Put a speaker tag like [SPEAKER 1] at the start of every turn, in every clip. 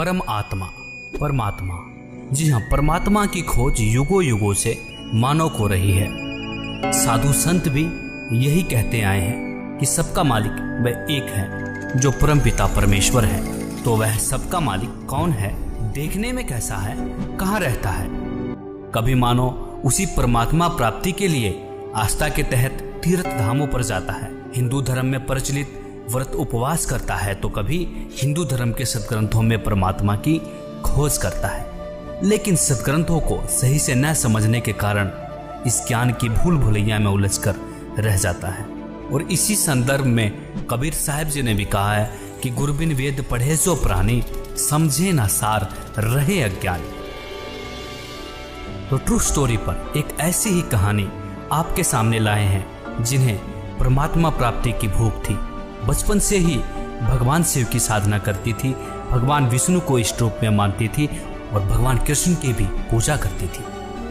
[SPEAKER 1] परम आत्मा, परमात्मा। जी हाँ, परमात्मा की खोज युगों युगों से मानव को रही है। साधु संत भी यही कहते आए हैं कि सबका मालिक वह एक है जो परम पिता परमेश्वर है। तो वह सबका मालिक कौन है, देखने में कैसा है, कहाँ रहता है? कभी मानो उसी परमात्मा प्राप्ति के लिए आस्था के तहत तीर्थ धामों पर जाता है, हिंदू धर्म में प्रचलित व्रत उपवास करता है, तो कभी हिंदू धर्म के सदग्रंथों में परमात्मा की खोज करता है। लेकिन सदग्रंथों को सही से न समझने के कारण इस ज्ञान की भूल भुलैया में उलझकर रह जाता है। और इसी संदर्भ में कबीर साहब जी ने भी कहा है कि गुरबिन वेद पढ़े सो प्राणी, समझे ना सार रहे अज्ञानी। तो ट्रू स्टोरी पर एक ऐसी ही कहानी आपके सामने लाए हैं जिन्हें परमात्मा प्राप्ति की भूख थी। बचपन से ही भगवान शिव की साधना करती थी, भगवान विष्णु को इष्ट रूप में मानती थी और भगवान कृष्ण की भी पूजा करती थी।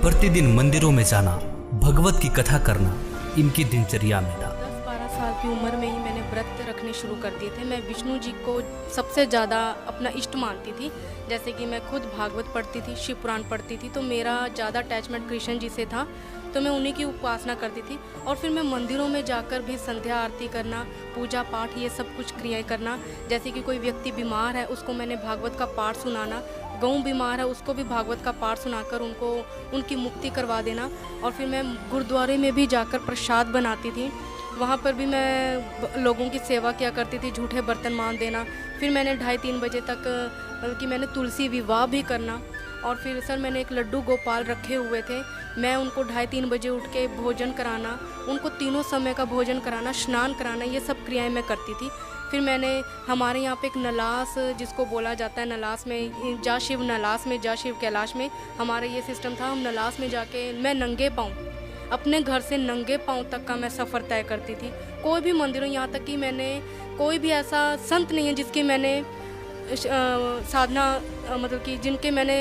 [SPEAKER 1] प्रतिदिन मंदिरों में जाना, भगवत की कथा करना इनकी दिनचर्या में था।
[SPEAKER 2] 10-12 साल की उम्र में ही मैंने व्रत रखने शुरू कर दिए थे। मैं विष्णु जी को सबसे ज़्यादा अपना इष्ट मानती थी। जैसे कि मैं खुद भागवत पढ़ती थी, शिव पुराण पढ़ती थी, तो मेरा ज़्यादा अटैचमेंट कृष्ण जी से था, तो मैं उन्हीं की उपासना करती थी। और फिर मैं मंदिरों में जाकर भी संध्या आरती करना, पूजा पाठ, ये सब कुछ क्रियाएं करना। जैसे कि कोई व्यक्ति बीमार है, उसको मैंने भागवत का पाठ सुनाना, गौ बीमार है उसको भी भागवत का पाठ सुनाकर उनको उनकी मुक्ति करवा देना। और फिर मैं गुरुद्वारे में भी जाकर प्रसाद बनाती थी, वहाँ पर भी मैं लोगों की सेवा किया करती थी, झूठे बर्तन मान देना। फिर मैंने 2:30-3 बजे तक बल्कि मैंने तुलसी विवाह भी करना। और फिर सर मैंने एक लड्डू गोपाल रखे हुए थे, मैं उनको 2:30-3 बजे उठ के भोजन कराना, उनको तीनों समय का भोजन कराना, स्नान कराना, ये सब क्रियाएं मैं करती थी। फिर मैंने हमारे यहाँ पे एक नलास जिसको बोला जाता है, नलास में जा शिव नलास में जा शिव कैलाश में हमारा ये सिस्टम था। हम नलास में जाके मैं नंगे पाँव अपने घर से नंगे पाँव तक का मैं सफ़र तय करती थी। कोई भी मंदिरों, यहाँ तक कि मैंने कोई भी ऐसा संत नहीं है जिसकी मैंने साधना मतलब कि जिनके मैंने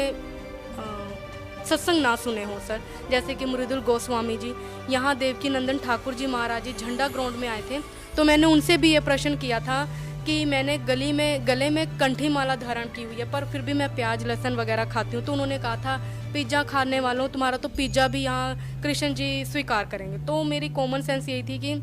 [SPEAKER 2] सत्संग ना सुने हो सर। जैसे कि मृदुल गोस्वामी जी, यहाँ देवकी नंदन ठाकुर जी महाराज जी झंडा ग्राउंड में आए थे, तो मैंने उनसे भी ये प्रश्न किया था कि मैंने गले में कंठी माला धारण की हुई है, पर फिर भी मैं प्याज लहसुन वगैरह खाती हूँ। तो उन्होंने कहा था पिज्ज़ा खाने वालों तुम्हारा तो पिज्ज़ा भी यहाँ कृष्ण जी स्वीकार करेंगे। तो मेरी कॉमन सेंस यही थी कि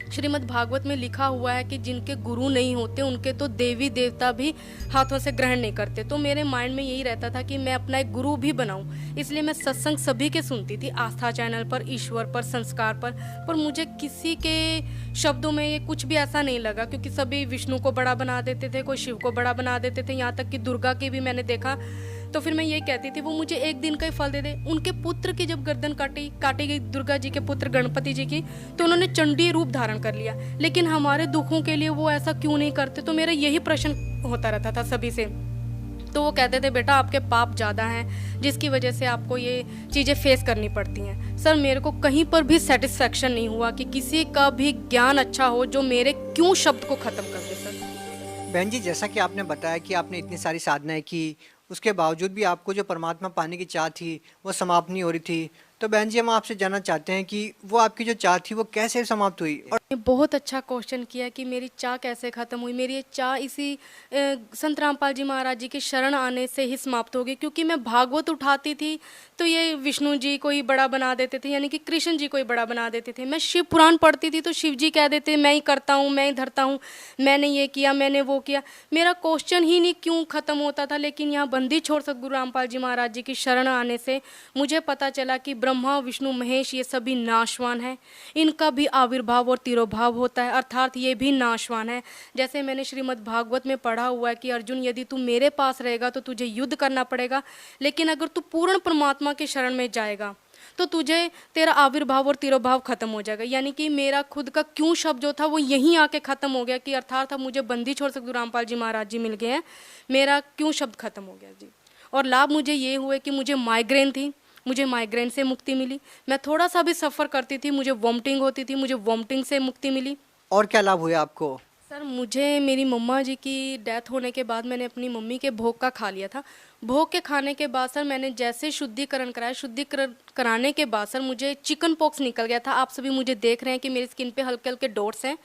[SPEAKER 2] श्रीमद् भागवत में लिखा हुआ है कि जिनके गुरु नहीं होते उनके तो देवी देवता भी हाथों से ग्रहण नहीं करते। तो मेरे माइंड में यही रहता था कि मैं अपना एक गुरु भी बनाऊं, इसलिए मैं सत्संग सभी के सुनती थी, आस्था चैनल पर, ईश्वर पर, संस्कार पर मुझे किसी के शब्दों में ये कुछ भी ऐसा नहीं लगा, क्योंकि सभी विष्णु को बड़ा बना देते थे, कोई शिव को बड़ा बना देते थे, यहाँ तक कि दुर्गा की भी मैंने देखा। तो फिर मैं यही कहती थी वो मुझे एक दिन का ही फल दे दे। उनके पुत्र की जब गर्दन काटी गई, दुर्गा जी के पुत्र गणपति जी की, तो उन्होंने चंडी रूप धारण कर लिया। लेकिन हमारे दुखों के लिए वो ऐसा क्यों नहीं करते? तो मेरा यही प्रश्न होता रहता था सभी से। तो वो कहते थे बेटा आपके पाप ज़्यादा हैं जिसकी वजह से आपको ये चीज़ें फेस करनी पड़ती हैं। सर मेरे को कहीं पर भी सेटिस्फेक्शन नहीं हुआ कि किसी का भी ज्ञान अच्छा हो जो मेरे क्यों शब्द को ख़त्म कर दे। सर
[SPEAKER 3] बहन जी, जैसा कि आपने बताया कि आपने इतनी सारी साधनाएं की, उसके बावजूद भी आपको जो परमात्मा पाने की चाह थी वो समाप्त नहीं हो रही थी। तो बहन जी हम आपसे जानना चाहते हैं कि वो आपकी जो चाह थी वो कैसे समाप्त हुई? और
[SPEAKER 2] बहुत अच्छा क्वेश्चन किया कि मेरी चाह कैसे ख़त्म हुई। मेरी ये चाह इसी संत रामपाल जी महाराज जी के शरण आने से ही समाप्त हो गई, क्योंकि मैं भागवत उठाती थी तो ये विष्णु जी को ही बड़ा बना देते थे, यानी कि कृष्ण जी को ही बड़ा बना देते थे। मैं शिव पुराण पढ़ती थी तो शिव जी कह देते मैं ही करता हूँ, मैं ही धरता हूँ, मैंने ये किया, मैंने वो किया। मेरा क्वेश्चन ही नहीं क्यों ख़त्म होता था। लेकिन यहाँ बंदी छोड़ सतगुरु रामपाल जी महाराज जी की शरण आने से मुझे पता चला कि ब्रह्मा विष्णु महेश ये सभी नाशवान है, इनका भी आविर्भाव और तिरोभाव होता है, अर्थात ये भी नाशवान है। जैसे मैंने श्रीमद् भागवत में पढ़ा हुआ है कि अर्जुन यदि तू मेरे पास रहेगा तो तुझे युद्ध करना पड़ेगा, लेकिन अगर तू पूर्ण परमात्मा के शरण में जाएगा तो तुझे तेरा आविर्भाव और तिरोभाव खत्म हो जाएगा। यानी कि मेरा खुद का क्यों शब्द जो था वो यहीं आके खत्म हो गया कि अर्थात अब मुझे बंदी छोड़ सतगुरु रामपाल जी महाराज जी मिल गए हैं, मेरा क्यों शब्द खत्म हो गया जी। और लाभ मुझे ये हुए कि मुझे माइग्रेन थी, मुझे माइग्रेन से मुक्ति मिली। मैं थोड़ा सा भी सफ़र करती थी मुझे वॉमिटिंग होती थी, मुझे वॉमिटिंग से मुक्ति मिली।
[SPEAKER 3] और क्या लाभ हुआ आपको?
[SPEAKER 2] सर मुझे मेरी मम्मा जी की डेथ होने के बाद मैंने अपनी मम्मी के भोग का खा लिया था। भोग के खाने के बाद सर मैंने जैसे शुद्धिकरण कराया, शुद्धिकरण कराने के बाद सर मुझे चिकन पॉक्स निकल गया था। आप सभी मुझे देख रहे हैं कि मेरी स्किन पे हल्के हल्के डॉट्स हैं।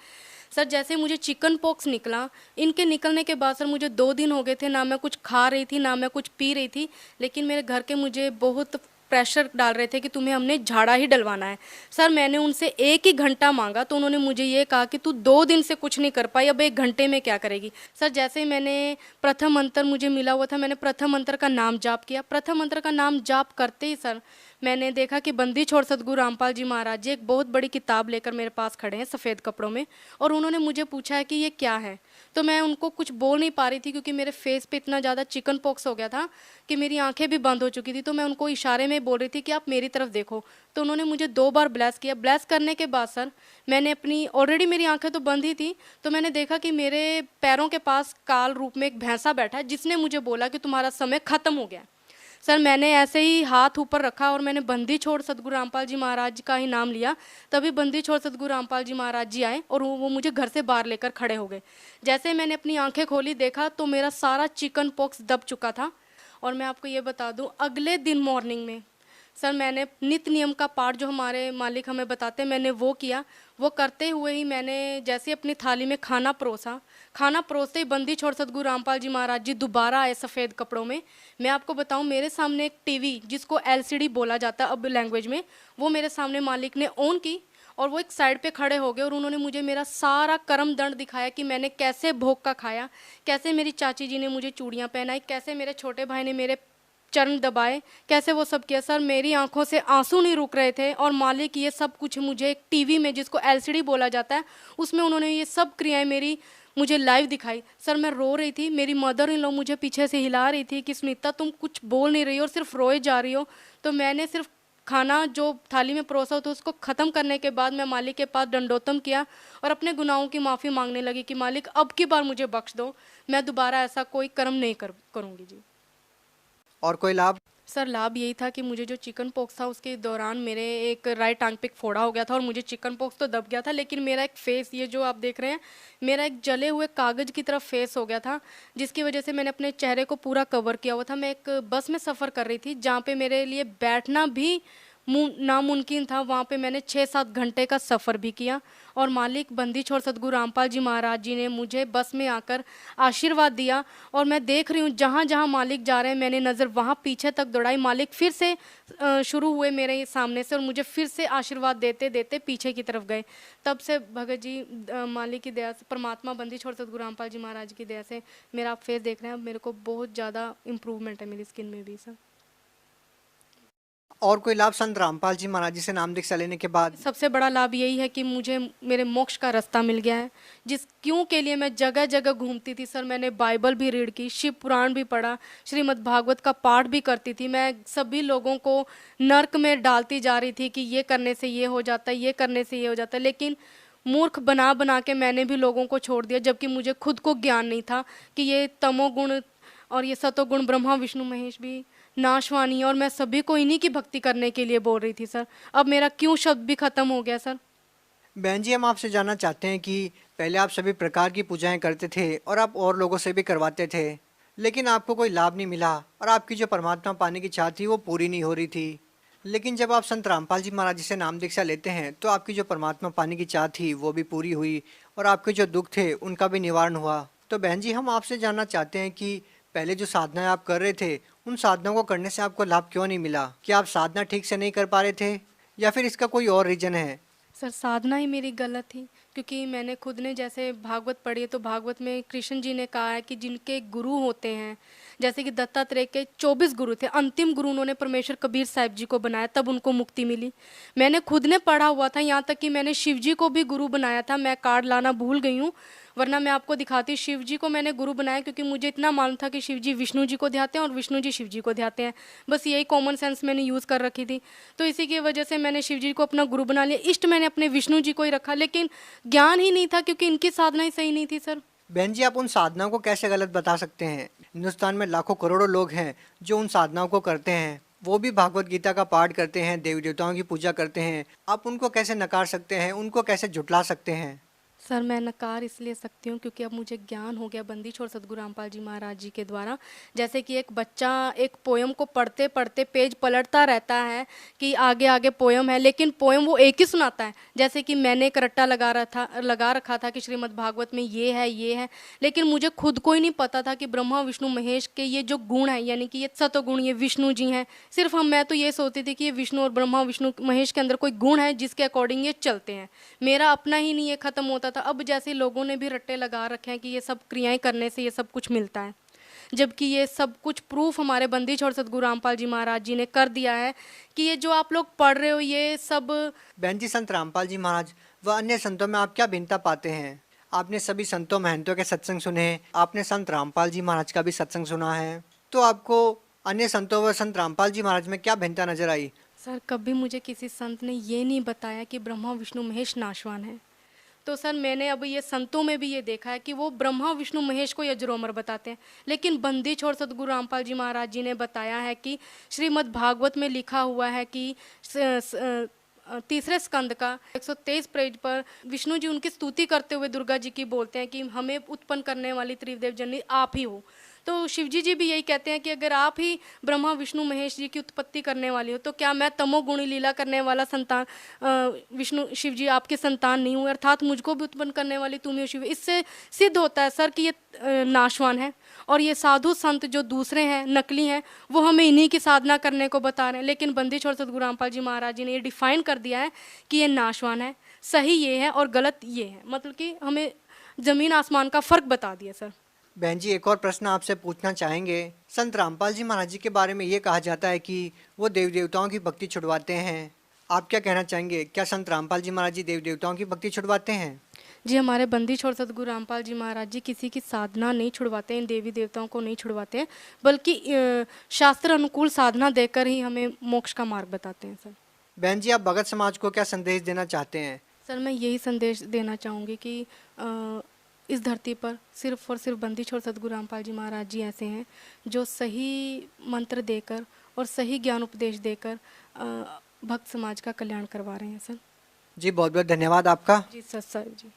[SPEAKER 2] सर जैसे मुझे चिकन पॉक्स निकला, इनके निकलने के बाद सर मुझे 2 दिन हो गए थे, ना मैं कुछ खा रही थी ना मैं कुछ पी रही थी, लेकिन मेरे घर के मुझे बहुत प्रेशर डाल रहे थे कि तुम्हें हमने झाड़ा ही डलवाना है। सर मैंने उनसे 1 ही घंटा मांगा तो उन्होंने मुझे ये कहा कि तू 2 दिन से कुछ नहीं कर पाई, अब 1 घंटे में क्या करेगी। सर जैसे ही मैंने प्रथम मंत्र मुझे मिला हुआ था, मैंने प्रथम मंत्र का नाम जाप किया। प्रथम मंत्र का नाम जाप करते ही सर मैंने देखा कि बंदी छोड़ सदगुरु रामपाल जी महाराज जी एक बहुत बड़ी किताब लेकर मेरे पास खड़े हैं सफ़ेद कपड़ों में, और उन्होंने मुझे पूछा है कि ये क्या है। तो मैं उनको कुछ बोल नहीं पा रही थी क्योंकि मेरे फेस पे इतना ज़्यादा चिकन पॉक्स हो गया था कि मेरी आंखें भी बंद हो चुकी थी। तो मैं उनको इशारे में बोल रही थी कि आप मेरी तरफ देखो। तो उन्होंने मुझे 2 बार ब्लेस किया। ब्लेस करने के बाद सर मैंने अपनी, ऑलरेडी मेरी आंखें तो बंद ही थी, तो मैंने देखा कि मेरे पैरों के पास काल रूप में एक भैंसा बैठा है जिसने मुझे बोला कि तुम्हारा समय खत्म हो गया है। सर मैंने ऐसे ही हाथ ऊपर रखा और मैंने बंदी छोड़ सदगुरु रामपाल जी महाराज का ही नाम लिया। तभी बंदी छोड़ सदगुरु रामपाल जी महाराज जी आए और वो मुझे घर से बाहर लेकर खड़े हो गए। जैसे मैंने अपनी आंखें खोली, देखा तो मेरा सारा चिकन पॉक्स दब चुका था। और मैं आपको ये बता दूं, अगले दिन मॉर्निंग में सर मैंने नित्य नियम का पाठ जो हमारे मालिक हमें बताते हैं, मैंने वो किया। वो करते हुए ही मैंने जैसे अपनी थाली में खाना परोसा, खाना परोसते ही बंदी छोड़ सदगुरु रामपाल जी महाराज जी दोबारा आए सफ़ेद कपड़ों में। मैं आपको बताऊं, मेरे सामने एक टीवी जिसको एलसीडी बोला जाता है अब लैंग्वेज में, वो मेरे सामने मालिक ने ऑन की और वो एक साइड पे खड़े हो गए और उन्होंने मुझे मेरा सारा कर्म दंड दिखाया कि मैंने कैसे भोग का खाया, कैसे मेरी चाची जी ने मुझे चूड़ियाँ पहनाई, कैसे मेरे छोटे भाई ने मेरे चरण दबाए, कैसे वो सब किया। सर मेरी आंखों से आंसू नहीं रुक रहे थे और मालिक ये सब कुछ मुझे एक टीवी में जिसको एलसीडी बोला जाता है उसमें उन्होंने ये सब क्रियाएं मेरी मुझे लाइव दिखाई। सर मैं रो रही थी, मेरी मदर इन लॉ मुझे पीछे से हिला रही थी कि सुनीता तुम कुछ बोल नहीं रही हो और सिर्फ रोए जा रही हो। तो मैंने सिर्फ खाना जो थाली में परोसा हो तो उसको ख़त्म करने के बाद मैं मालिक के पास दंडोतम किया और अपने गुनाहों की माफ़ी मांगने लगी कि मालिक अब की बार मुझे बख्श दो, मैं दोबारा ऐसा कोई कर्म नहीं करूँगी जी।
[SPEAKER 3] और कोई लाभ?
[SPEAKER 2] सर लाभ यही था कि मुझे जो चिकन पॉक्स था उसके दौरान मेरे एक राइट टांग पे एक फोड़ा हो गया था और मुझे चिकन पॉक्स तो दब गया था, लेकिन मेरा एक फेस, ये जो आप देख रहे हैं, मेरा एक जले हुए कागज़ की तरफ फेस हो गया था, जिसकी वजह से मैंने अपने चेहरे को पूरा कवर किया हुआ था। मैं एक बस में सफ़र कर रही थी जहाँ पे मेरे लिए बैठना भी नामुमकिन था। वहाँ पे मैंने 6-7 घंटे का सफ़र भी किया और मालिक बंदी छोड़ सदगुरु रामपाल जी महाराज जी ने मुझे बस में आकर आशीर्वाद दिया। और मैं देख रही हूँ जहाँ जहाँ मालिक जा रहे हैं मैंने नज़र वहाँ पीछे तक दौड़ाई, मालिक फिर से शुरू हुए मेरे सामने से और मुझे फिर से आशीर्वाद देते देते पीछे की तरफ गए। तब से भगत जी मालिक की दया से, परमात्मा बंदी छोड़ सदगुरु रामपाल जी महाराज की दया से मेरा आप फेस देख रहे हैं, मेरे को बहुत ज़्यादा इम्प्रूवमेंट है मेरी स्किन में भी सर।
[SPEAKER 3] और कोई लाभ संत रामपाल जी महाराज जी से नाम दीक्षा लेने के बाद?
[SPEAKER 2] सबसे बड़ा लाभ यही है कि मुझे मेरे मोक्ष का रास्ता मिल गया है, जिस क्यों के लिए मैं जगह जगह घूमती थी सर। मैंने बाइबल भी रीड की, शिव पुराण भी पढ़ा, श्रीमद् भागवत का पाठ भी करती थी। मैं सभी लोगों को नर्क में डालती जा रही थी कि ये करने से ये हो जाता है, ये करने से ये हो जाता है, लेकिन मूर्ख बना बना के मैंने भी लोगों को छोड़ दिया, जबकि मुझे खुद को ज्ञान नहीं था कि ये तमोगुण और ये सतोगुण ब्रह्मा विष्णु महेश भी नाशवानी, और मैं सभी को इन्हीं की भक्ति करने के लिए बोल रही थी सर। अब मेरा क्यों शब्द भी खत्म हो गया सर।
[SPEAKER 3] बहन जी, हम आपसे जानना चाहते हैं कि पहले आप सभी प्रकार की पूजाएं करते थे और आप और लोगों से भी करवाते थे, लेकिन आपको कोई लाभ नहीं मिला और आपकी जो परमात्मा पाने की चाह थी वो पूरी नहीं हो रही थी। लेकिन जब आप संत रामपाल जी महाराज जी से नाम दीक्षा लेते हैं तो आपकी जो परमात्मा पाने की चाह थी वो भी पूरी हुई और आपके जो दुख थे उनका भी निवारण हुआ। तो बहन जी, हम आपसे जानना चाहते हैं कि पहले जो साधनाएं आप कर रहे थे उन साधनाओं को करने से आपको लाभ क्यों नहीं मिला? क्या आप साधना ठीक से नहीं कर पा रहे थे या फिर इसका कोई और रीजन है?
[SPEAKER 2] सर साधना ही मेरी गलत थी, क्योंकि मैंने खुद ने जैसे भागवत पढ़ी है तो भागवत में कृष्ण जी ने कहा है कि जिनके गुरु होते हैं, जैसे कि दत्तात्रेय के 24 गुरु थे, अंतिम गुरु उन्होंने परमेश्वर कबीर साहिब जी को बनाया, तब उनको मुक्ति मिली। मैंने खुद ने पढ़ा हुआ था, यहाँ तक कि मैंने शिव जी को भी गुरु बनाया था। मैं कार्ड लाना भूल गई हूँ, वरना मैं आपको दिखाती। शिव जी को मैंने गुरु बनाया क्योंकि मुझे इतना मालूम था कि शिव जी विष्णु जी को ध्याते हैं और विष्णु जी शिव जी को ध्याते हैं। बस यही कॉमन सेंस मैंने यूज़ कर रखी थी, तो इसी की वजह से मैंने शिव जी को अपना गुरु बना लिया। इष्ट मैंने अपने विष्णु जी को ही रखा, लेकिन ज्ञान ही नहीं था क्योंकि इनकी साधना ही सही नहीं थी सर।
[SPEAKER 3] बहन जी, आप उन साधनाओं को कैसे गलत बता सकते हैं? हिंदुस्तान में लाखों करोड़ों लोग हैं जो उन साधनाओं को करते हैं, वो भी भागवत गीता का पाठ करते हैं, देवी देवताओं की पूजा करते हैं। आप उनको कैसे नकार सकते हैं, उनको कैसे झुटला सकते हैं?
[SPEAKER 2] सर मैं नकार इसलिए सकती हूँ क्योंकि अब मुझे ज्ञान हो गया बंदी छोड़ सदगुरु रामपाल जी महाराज जी के द्वारा। जैसे कि एक बच्चा एक पोयम को पढ़ते पढ़ते पेज पलटता रहता है कि आगे आगे पोयम है, लेकिन पोयम वो एक ही सुनाता है। जैसे कि मैंने एक रट्टा लगा रखा था कि श्रीमद् भागवत में ये है, लेकिन मुझे खुद को ही नहीं पता था कि ब्रह्मा विष्णु महेश के ये जो गुण है, यानी कि ये सतोगुण, ये विष्णु जी हैं। सिर्फ मैं तो ये सोचती थी कि ये विष्णु और ब्रह्मा विष्णु महेश के अंदर कोई गुण है जिसके अकॉर्डिंग ये चलते हैं। मेरा अपना ही नहीं ये खत्म होता था। अब जैसे लोगों ने भी रट्टे लगा रखे हैं कि ये सब क्रियाएं करने से ये सब कुछ मिलता है, जबकि ये सब कुछ प्रूफ हमारे बंदी छोड़ सदगुरु रामपाल जी महाराज जी ने कर दिया है कि ये जो आप लोग पढ़ रहे हो ये सब।
[SPEAKER 3] बहन जी, संत रामपाल जी महाराज व अन्य संतों में आप क्या भिन्नता पाते हैं? आपने सभी संतों महंतों के सत्संग सुने, आपने संत रामपाल जी महाराज का भी सत्संग सुना है, तो आपको अन्य संतों व संत रामपाल जी महाराज में क्या भिन्नता नजर आई?
[SPEAKER 2] सर कभी मुझे किसी संत ने ये नहीं बताया कि ब्रह्मा विष्णु महेश नाशवान है। तो सर मैंने अब ये संतों में भी ये देखा है कि वो ब्रह्मा विष्णु महेश को अजरोमर बताते हैं, लेकिन बंदी छोड़ सदगुरु रामपाल जी महाराज जी ने बताया है कि श्रीमद् भागवत में लिखा हुआ है कि तीसरे स्कंद का 123 पेज पर विष्णु जी उनकी स्तुति करते हुए दुर्गा जी की बोलते हैं कि हमें उत्पन्न करने वाली त्रिदेव जननी आप ही हो। तो शिवजी जी भी यही कहते हैं कि अगर आप ही ब्रह्मा विष्णु महेश जी की उत्पत्ति करने वाली हो तो क्या मैं तमोगुणी लीला करने वाला संतान विष्णु शिव जी आपके संतान नहीं हूँ, अर्थात मुझको भी उत्पन्न करने वाली तुम ही हो शिव। इससे सिद्ध होता है सर कि ये नाशवान है, और ये साधु संत जो दूसरे हैं नकली हैं वो हमें इन्हीं की साधना करने को बता रहे हैं, लेकिन बंदी छोड़ सदगुरु रामपाल जी महाराज जी ने ये डिफाइन कर दिया है कि ये नाशवान है, सही ये है और गलत ये है। मतलब कि हमें जमीन आसमान का फर्क बता दिया सर।
[SPEAKER 3] बहन जी, एक और प्रश्न आपसे पूछना चाहेंगे। संत रामपाल जी महाराज जी के बारे में ये कहा जाता है कि वो देव देवताओं की भक्ति छुड़वाते हैं, आप क्या कहना चाहेंगे? क्या संत रामपाल जी महाराज जी देव देवताओं की भक्ति छुड़वाते हैं?
[SPEAKER 2] जी हमारे बंदी छोड़ सदगुरु रामपाल जी महाराज जी किसी की साधना नहीं छुड़वाते हैं, देवी देवताओं को नहीं छुड़वाते हैं, बल्कि शास्त्र अनुकूल साधना देकर ही हमें मोक्ष का मार्ग बताते हैं सर।
[SPEAKER 3] बहन जी, आप भगत समाज को क्या संदेश देना चाहते हैं?
[SPEAKER 2] सर मैं यही संदेश देना चाहूँगी कि इस धरती पर सिर्फ और सिर्फ बंदी छोड़ सदगुरु रामपाल जी महाराज जी ऐसे हैं जो सही मंत्र देकर और सही ज्ञान उपदेश देकर भक्त समाज का कल्याण करवा रहे हैं सर।
[SPEAKER 3] जी बहुत बहुत धन्यवाद आपका।
[SPEAKER 2] जी सर जी।